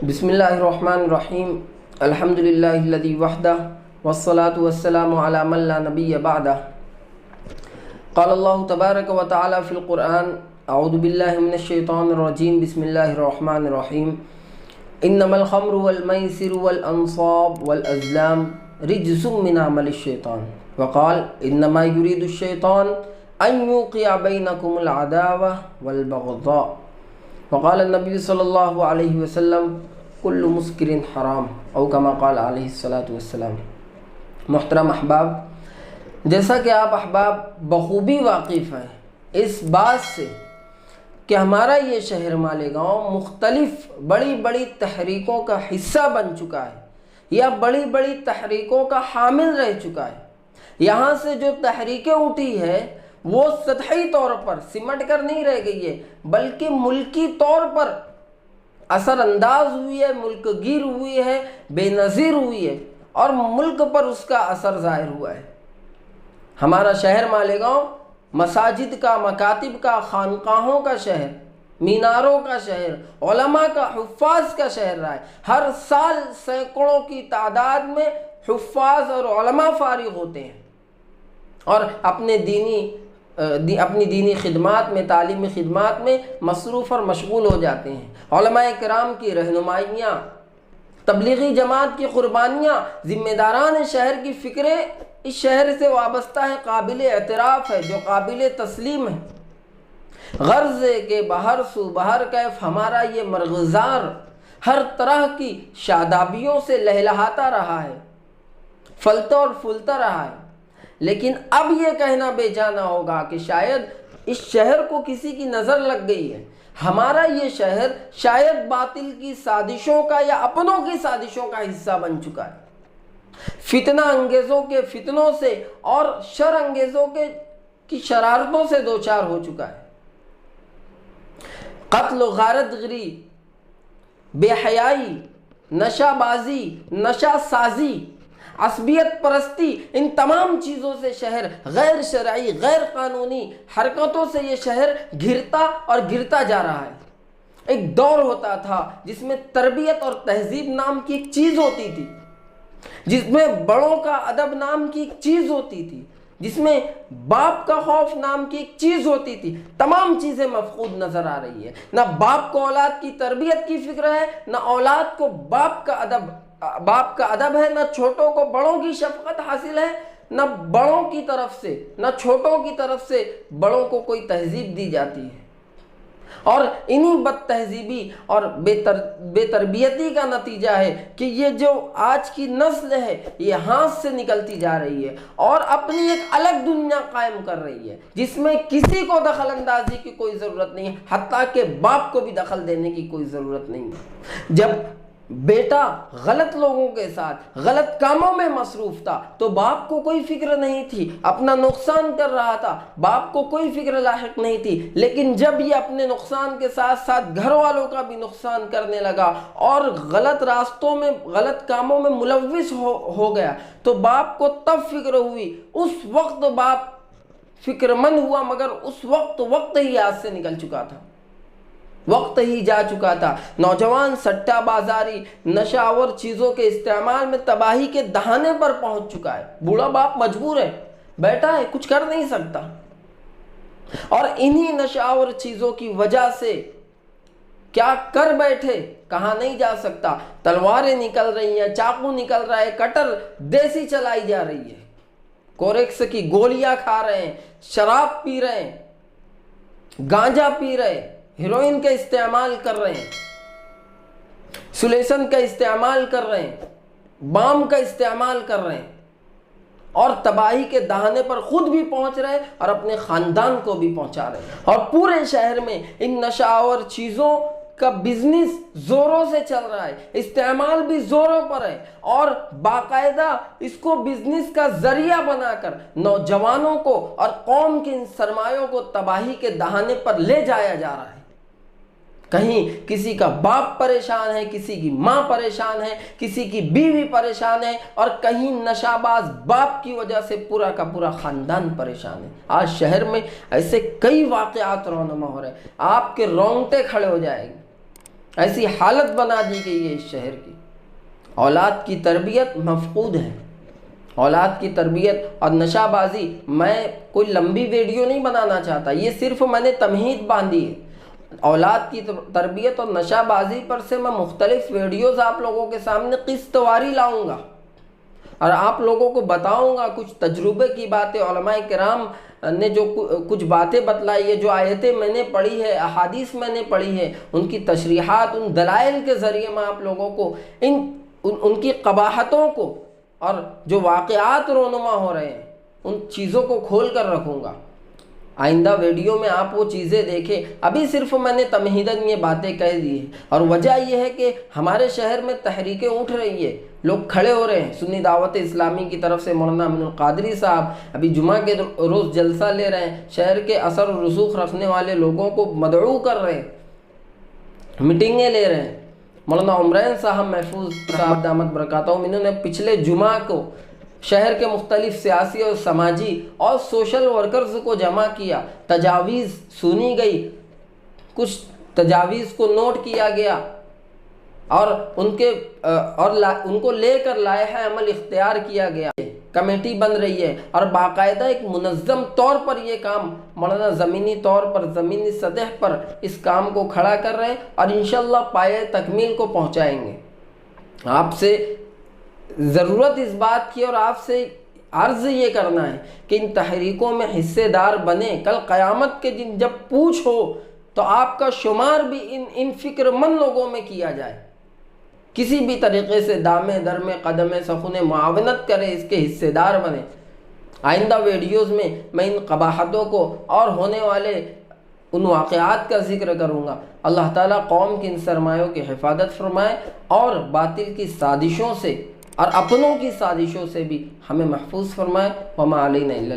بسم اللہ الرحمن الرحیم الحمد للہ الذی وحدہ والصلاة والسلام علی من لا نبی بعدہ قال اللہ تبارک و تعالی فی القرآن اعوذ باللہ من الشیطان الرجیم بسم اللہ الرحمن الرحیم انما الخمر والمیسر والانصاب والازلام رجس من عمل الشیطان وقال انما یرید الشیطان ان یوقع بینکم العداوة والبغضاء وقال النبی صلی اللہ علیہ وسلم کل مسکر حرام او کما قال علیہ الصلاۃ والسلام۔ محترم احباب، جیسا کہ آپ احباب بخوبی واقف ہیں اس بات سے کہ ہمارا یہ شہر مالیگاؤں مختلف بڑی بڑی تحریکوں کا حصہ بن چکا ہے یا بڑی بڑی تحریکوں کا حامل رہ چکا ہے۔ یہاں سے جو تحریکیں اٹھی ہے وہ سطحی طور پر سمٹ کر نہیں رہ گئی ہے، بلکہ ملکی طور پر اثر انداز ہوئی ہے، ملک گیر ہوئی ہے، بے نظیر ہوئی ہے اور ملک پر اس کا اثر ظاہر ہوا ہے۔ ہمارا شہر مالیگاؤں مساجد کا، مکاتب کا، خانقاہوں کا شہر، میناروں کا شہر، علماء کا، حفاظ کا شہر رہا ہے۔ ہر سال سینکڑوں کی تعداد میں حفاظ اور علماء فارغ ہوتے ہیں اور اپنی دینی خدمات میں، تعلیمی خدمات میں مصروف اور مشغول ہو جاتے ہیں۔ علماء کرام کی رہنمائیاں، تبلیغی جماعت کی قربانیاں، ذمہ داران شہر کی فکریں اس شہر سے وابستہ ہے، قابل اعتراف ہے، جو قابل تسلیم ہے۔ غرض ہے کہ بہر سو بہر کیف ہمارا یہ مرغزار ہر طرح کی شادابیوں سے لہلہاتا رہا ہے، پھلتا اور پھولتا رہا ہے۔ لیکن اب یہ کہنا بے جانا ہوگا کہ شاید اس شہر کو کسی کی نظر لگ گئی ہے۔ ہمارا یہ شہر شاید باطل کی سازشوں کا یا اپنوں کی سازشوں کا حصہ بن چکا ہے، فتنہ انگیزوں کے فتنوں سے اور شر انگیزوں کی شرارتوں سے دوچار ہو چکا ہے۔ قتل و غارت گری، بے حیائی، نشہ بازی، نشہ سازی، عصبیت پرستی، ان تمام چیزوں سے شہر، غیر شرعی، غیر قانونی حرکتوں سے یہ شہر گھرتا اور گرتا جا رہا ہے۔ ایک دور ہوتا تھا جس میں تربیت اور تہذیب نام کی ایک چیز ہوتی تھی، جس میں بڑوں کا ادب نام کی ایک چیز ہوتی تھی، جس میں باپ کا خوف نام کی ایک چیز ہوتی تھی۔ تمام چیزیں مفقود نظر آ رہی ہے۔ نہ باپ کو اولاد کی تربیت کی فکر ہے، نہ اولاد کو باپ کا ادب ہے، نہ چھوٹوں کو بڑوں کی شفقت حاصل ہے، نہ بڑوں کی طرف سے نہ چھوٹوں کی طرف سے بڑوں کو کوئی تہذیب دی جاتی ہے۔ اور انہی بد تہذیبی اور بے تربیتی کا نتیجہ ہے کہ یہ جو آج کی نسل ہے یہ ہاتھ سے نکلتی جا رہی ہے اور اپنی ایک الگ دنیا قائم کر رہی ہے جس میں کسی کو دخل اندازی کی کوئی ضرورت نہیں ہے، حتیٰ کہ باپ کو بھی دخل دینے کی کوئی ضرورت نہیں ہے۔ جب بیٹا غلط لوگوں کے ساتھ غلط کاموں میں مصروف تھا تو باپ کو کوئی فکر نہیں تھی، اپنا نقصان کر رہا تھا، باپ کو کوئی فکر لاحق نہیں تھی۔ لیکن جب یہ اپنے نقصان کے ساتھ ساتھ گھر والوں کا بھی نقصان کرنے لگا اور غلط راستوں میں، غلط کاموں میں ملوث ہو گیا تو باپ کو تب فکر ہوئی۔ اس وقت باپ فکر مند ہوا، مگر اس وقت ہی ہاتھ سے نکل چکا تھا، وقت ہی جا چکا تھا۔ نوجوان سٹہ بازاری، نشہ آور چیزوں کے استعمال میں تباہی کے دہانے پر پہنچ چکا ہے۔ بوڑھا باپ مجبور ہے، بیٹا ہے، کچھ کر نہیں سکتا۔ اور انہی نشہ آور چیزوں کی وجہ سے کیا کر بیٹھے کہاں نہیں جا سکتا، تلواریں نکل رہی ہیں، چاقو نکل رہا ہے، کٹر دیسی چلائی جا رہی ہے، کوریکس کی گولیاں کھا رہے ہیں، شراب پی رہے ہیں، گانجا پی رہے ہیں، ہیروئن کا استعمال کر رہے ہیں، سلیسن کا استعمال کر رہے ہیں، بام کا استعمال کر رہے ہیں اور تباہی کے دہانے پر خود بھی پہنچ رہے ہیں اور اپنے خاندان کو بھی پہنچا رہے ہیں۔ اور پورے شہر میں ان نشہ آور چیزوں کا بزنس زوروں سے چل رہا ہے، استعمال بھی زوروں پر ہے اور باقاعدہ اس کو بزنس کا ذریعہ بنا کر نوجوانوں کو اور قوم کے ان سرمایوں کو تباہی کے دہانے پر لے جایا جا رہا ہے۔ کہیں کسی کا باپ پریشان ہے، کسی کی ماں پریشان ہے، کسی کی بیوی پریشان ہے اور کہیں نشہ باز باپ کی وجہ سے پورا کا پورا خاندان پریشان ہے۔ آج شہر میں ایسے کئی واقعات رونما ہو رہے ہیں، آپ کے رونگٹے کھڑے ہو جائیں گے۔ ایسی حالت بنا دی گئی ہے اس شہر کی، اولاد کی تربیت مفقود ہے، اولاد کی تربیت اور نشہ بازی۔ میں کوئی لمبی ویڈیو نہیں بنانا چاہتا، یہ صرف میں نے تمہید باندھی ہے۔ اولاد کی تربیت اور نشہ بازی پر سے میں مختلف ویڈیوز آپ لوگوں کے سامنے قسط واری لاؤں گا اور آپ لوگوں کو بتاؤں گا کچھ تجربے کی باتیں، علماء کرام نے جو کچھ باتیں بتلائی ہے، جو آیتیں میں نے پڑھی ہے، احادیث میں نے پڑھی ہے، ان کی تشریحات، ان دلائل کے ذریعے میں آپ لوگوں کو ان کی قباحتوں کو اور جو واقعات رونما ہو رہے ہیں ان چیزوں کو کھول کر رکھوں گا۔ آئندہ ویڈیو میں آپ وہ چیزیں دیکھیں۔ ابھی صرف میں نے تمہیداً یہ باتیں کہہ دی ہیں، اور وجہ یہ ہے کہ ہمارے شہر میں تحریکیں اٹھ رہی ہیں، لوگ کھڑے ہو رہے ہیں۔ سنی دعوت اسلامی کی طرف سے مولانا امین القادری صاحب ابھی جمعہ کے روز جلسہ لے رہے ہیں، شہر کے اثر و رسوخ رکھنے والے لوگوں کو مدعو کر رہے ہیں، میٹنگیں لے رہے ہیں۔ مولانا عمرین صاحب محفوظ صاحب دامت برکاتہم، انہوں نے پچھلے جمعہ کو شہر کے مختلف سیاسی اور سماجی اور سوشل ورکرز کو جمع کیا، تجاویز سنی گئی، کچھ تجاویز کو نوٹ کیا گیا اور ان کو لے کر لائحہ عمل اختیار کیا گیا۔ کمیٹی بن رہی ہے اور باقاعدہ ایک منظم طور پر یہ کام مولانا زمینی طور پر، زمینی سطح پر اس کام کو کھڑا کر رہے ہیں اور انشاءاللہ پایۂ تکمیل کو پہنچائیں گے۔ آپ سے ضرورت اس بات کی اور آپ سے عرض یہ کرنا ہے کہ ان تحریکوں میں حصے دار بنیں۔ کل قیامت کے دن جب پوچھ ہو تو آپ کا شمار بھی ان فکر مند لوگوں میں کیا جائے، کسی بھی طریقے سے دامے درمے قدمے سخن معاونت کرے، اس کے حصے دار بنے۔ آئندہ ویڈیوز میں ان قباحتوں کو اور ہونے والے ان واقعات کا ذکر کروں گا۔ اللہ تعالیٰ قوم کی ان سرمایوں کی حفاظت فرمائے اور باطل کی سازشوں سے اور اپنوں کی سازشوں سے بھی ہمیں محفوظ فرمائے۔ وما علینا الا